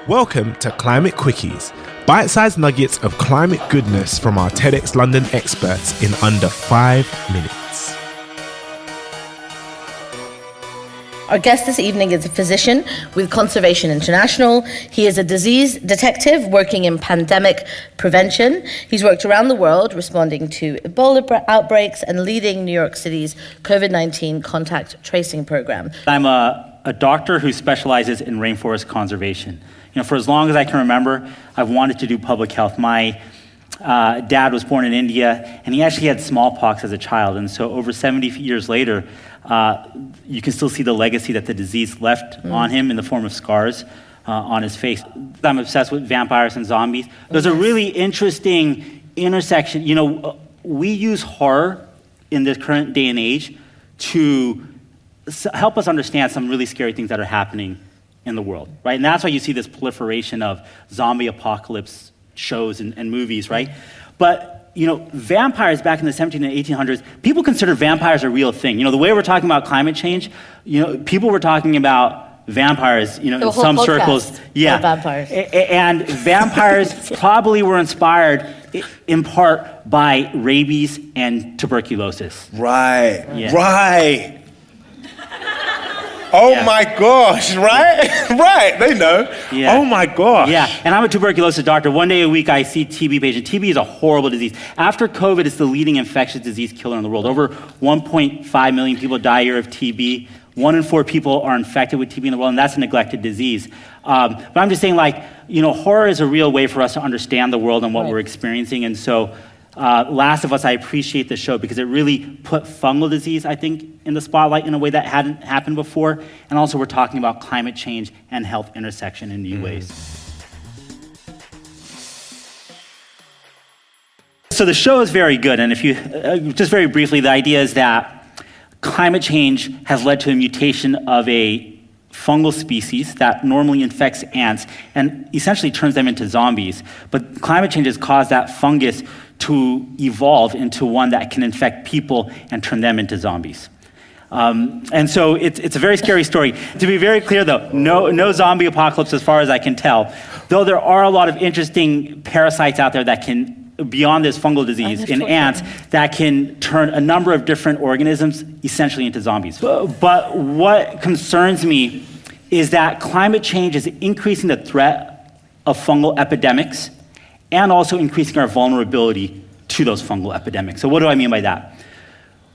Welcome to Climate Quickies, bite-sized nuggets of climate goodness from our TEDxLondon experts in under 5 minutes. Our guest this evening is a physician with Conservation International. He is a disease detective working in pandemic prevention. He's worked around the world responding to Ebola outbreaks and leading New York City's COVID-19 contact tracing program. I'm a doctor who specializes in rainforest conservation. You know, for as long as I can remember, I've wanted to do public health. My dad was born in India, and he actually had smallpox as a child. And so over 70 years later, you can still see the legacy that the disease left on him in the form of scars on his face. I'm obsessed with vampires and zombies. There's a really interesting intersection. You know, we use horror in this current day and age to help us understand some really scary things that are happening in the world, right? And that's why you see this proliferation of zombie apocalypse shows and movies, right? But, you know, vampires back in the 1700s and 1800s, people considered vampires a real thing. You know, the way we're talking about climate change, you know, people were talking about vampires, you know, in some circles. Yeah. Vampires. And vampires probably were inspired in part by rabies and tuberculosis. Right, Yeah. right. Oh Yeah. my gosh, right? Right, they know. Yeah. Oh my gosh. Yeah, and I'm a tuberculosis doctor. One day a week I see TB patients. TB is a horrible disease. After COVID, it's the leading infectious disease killer in the world. Over 1.5 million people die a year of TB. 1 in 4 people are infected with TB in the world, and that's a neglected disease. But I'm just saying, like, you know, horror is a real way for us to understand the world and what we're experiencing. And so, Last of Us, I appreciate the show because it really put fungal disease, I think, in the spotlight in a way that hadn't happened before. And also, we're talking about climate change and health intersection in new ways. So the show is very good. And if you, just very briefly, the idea is that climate change has led to a mutation of a fungal species that normally infects ants and essentially turns them into zombies. But climate change has caused that fungus to evolve into one that can infect people and turn them into zombies. And so it's a very scary story. To be very clear though, no zombie apocalypse as far as I can tell, though there are a lot of interesting parasites out there that can, beyond this fungal disease in ants, that can turn a number of different organisms essentially into zombies. But what concerns me is that climate change is increasing the threat of fungal epidemics and also increasing our vulnerability to those fungal epidemics. So what do I mean by that?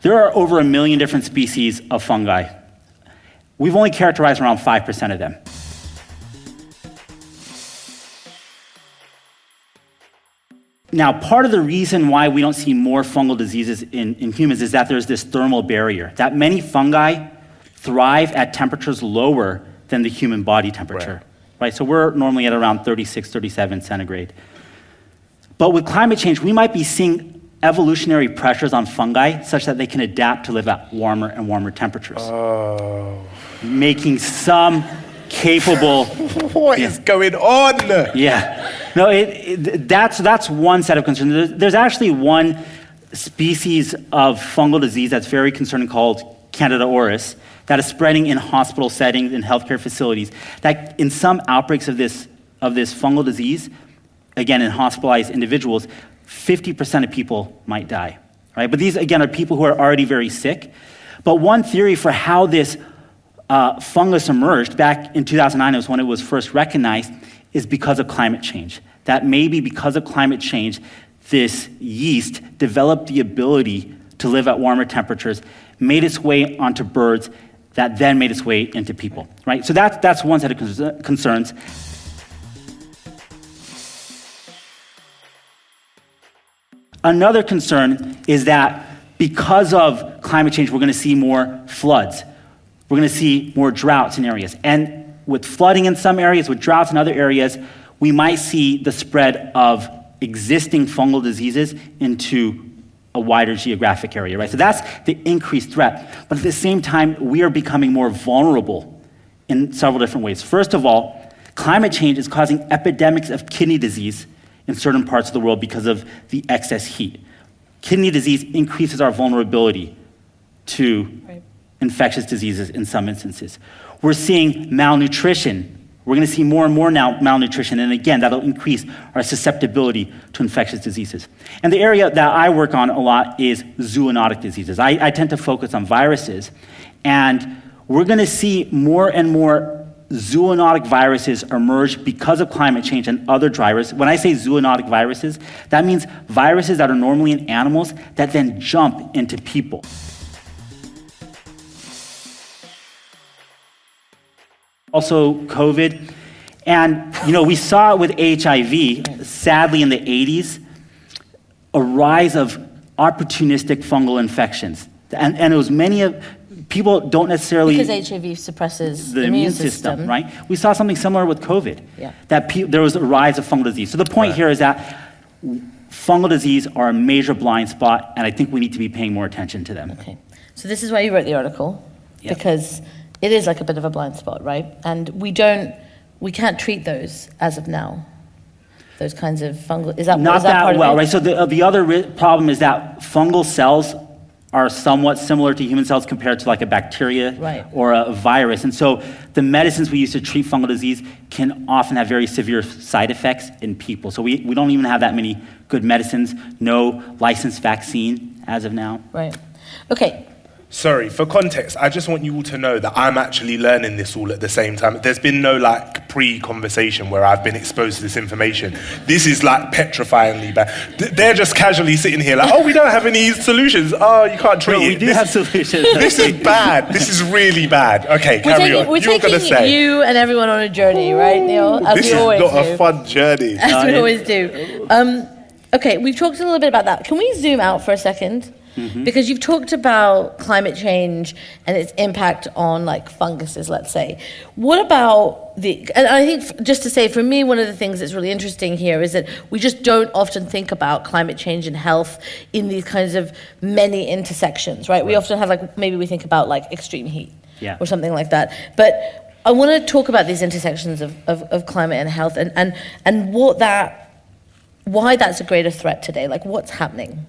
There are over 1 million different species of fungi. We've only characterized around 5% of them. Now, part of the reason why we don't see more fungal diseases in humans is that there's this thermal barrier, that many fungi thrive at temperatures lower than the human body temperature, right? So we're normally at around 36, 37 centigrade. But with climate change, we might be seeing evolutionary pressures on fungi such that they can adapt to live at warmer and warmer temperatures, making some capable. What is going on? Yeah, no, that's one set of concerns. There's actually one species of fungal disease that's very concerning called Candida auris that is spreading in hospital settings, in healthcare facilities. That in some outbreaks of this fungal disease, again in hospitalized individuals, 50% of people might die, right? But these again are people who are already very sick. But one theory for how this fungus emerged back in 2009 was when it was first recognized, is because of climate change. That maybe because of climate change, this yeast developed the ability to live at warmer temperatures, made its way onto birds, that then made its way into people, right? So that's one set of concerns. Another concern is that because of climate change, we're gonna see more floods. We're gonna see more droughts in areas. And with flooding in some areas, with droughts in other areas, we might see the spread of existing fungal diseases into a wider geographic area, right? So that's the increased threat. But at the same time, we are becoming more vulnerable in several different ways. First of all, climate change is causing epidemics of kidney disease in certain parts of the world because of the excess heat. Kidney disease increases our vulnerability to infectious diseases in some instances. We're seeing malnutrition. We're going to see more and more now malnutrition, and again, that'll increase our susceptibility to infectious diseases. And the area that I work on a lot is zoonotic diseases. I tend to focus on viruses, and we're going to see more and more zoonotic viruses emerge because of climate change and other drivers. When I say zoonotic viruses, that means viruses that are normally in animals that then jump into people. Also COVID, and we saw it with HIV, sadly in the 80s, a rise of opportunistic fungal infections. And it was many of, people don't necessarily... Because HIV suppresses the immune system, right? We saw something similar with COVID, yeah. that there was a rise of fungal disease. So the point here is that fungal disease are a major blind spot, and I think we need to be paying more attention to them. Okay, so this is why you wrote the article, Yep. because it is like a bit of a blind spot, right? And we can't treat those as of now. Those kinds of fungal, is that Not that part that well, of it? right? So the other problem is that fungal cells are somewhat similar to human cells compared to like a bacteria Right. or a virus. And so the medicines we use to treat fungal disease can often have very severe side effects in people. So we don't even have that many good medicines, no licensed vaccine as of now. Right. Okay. Sorry, for context, I just want you all to know that I'm actually learning this all at the same time. There's been no pre-conversation where I've been exposed to this information. This is petrifyingly bad. They're just casually sitting here oh, we don't have any solutions. Oh, you can't treat it. We do have solutions. This is bad. This is really bad. Okay, carry on. We're taking you and everyone on a journey, right, Neil? As This we is always not do. a fun journey. As we always do. Okay, we've talked a little bit about that. Can we zoom out for a second? Mm-hmm. Because you've talked about climate change and its impact on funguses, let's say. What about and I think just to say, for me, one of the things that's really interesting here is that we just don't often think about climate change and health in these kinds of many intersections, right? We often have maybe we think about extreme heat or something like that. But I want to talk about these intersections of climate and health and why that's a greater threat today, what's happening.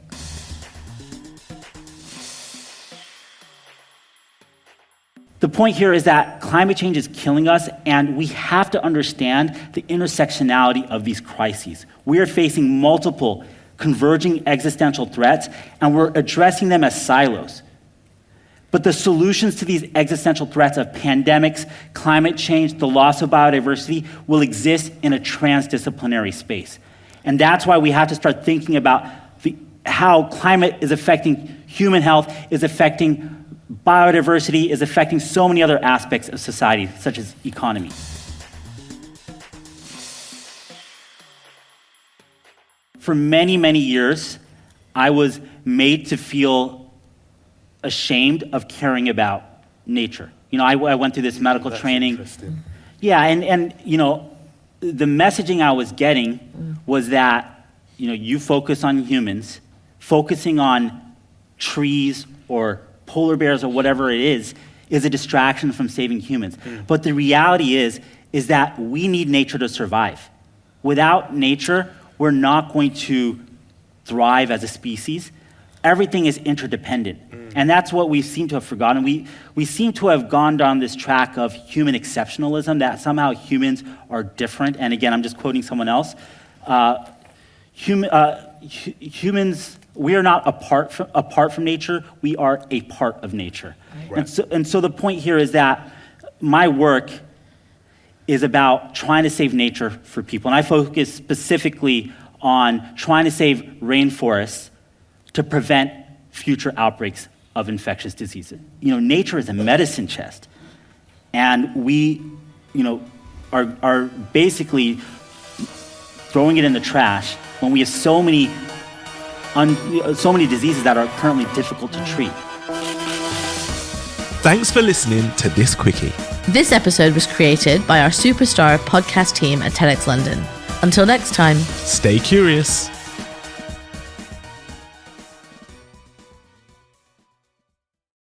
The point here is that climate change is killing us, and we have to understand the intersectionality of these crises. We are facing multiple converging existential threats, and we're addressing them as silos. But the solutions to these existential threats of pandemics, climate change, the loss of biodiversity will exist in a transdisciplinary space. And that's why we have to start thinking about how climate is affecting human health, is affecting biodiversity, is affecting so many other aspects of society, such as economy. For many, many years, I was made to feel ashamed of caring about nature. I went through this medical training. Yeah, and the messaging I was getting was that, you focus on humans, focusing on trees or polar bears or whatever it is a distraction from saving humans. But the reality is that we need nature to survive. Without nature, we're not going to thrive as a species. Everything is interdependent. And that's what we seem to have forgotten. We seem to have gone down this track of human exceptionalism, that somehow humans are different. And again, I'm just quoting someone else. Humans, we are not apart from nature, we are a part of nature. Right. And so the point here is that my work is about trying to save nature for people. And I focus specifically on trying to save rainforests to prevent future outbreaks of infectious diseases. Nature is a medicine chest. And we, are basically throwing it in the trash when we have so many diseases that are currently difficult to treat. Thanks for listening to this quickie. This episode was created by our superstar podcast team at TEDx London. Until next time, Stay curious.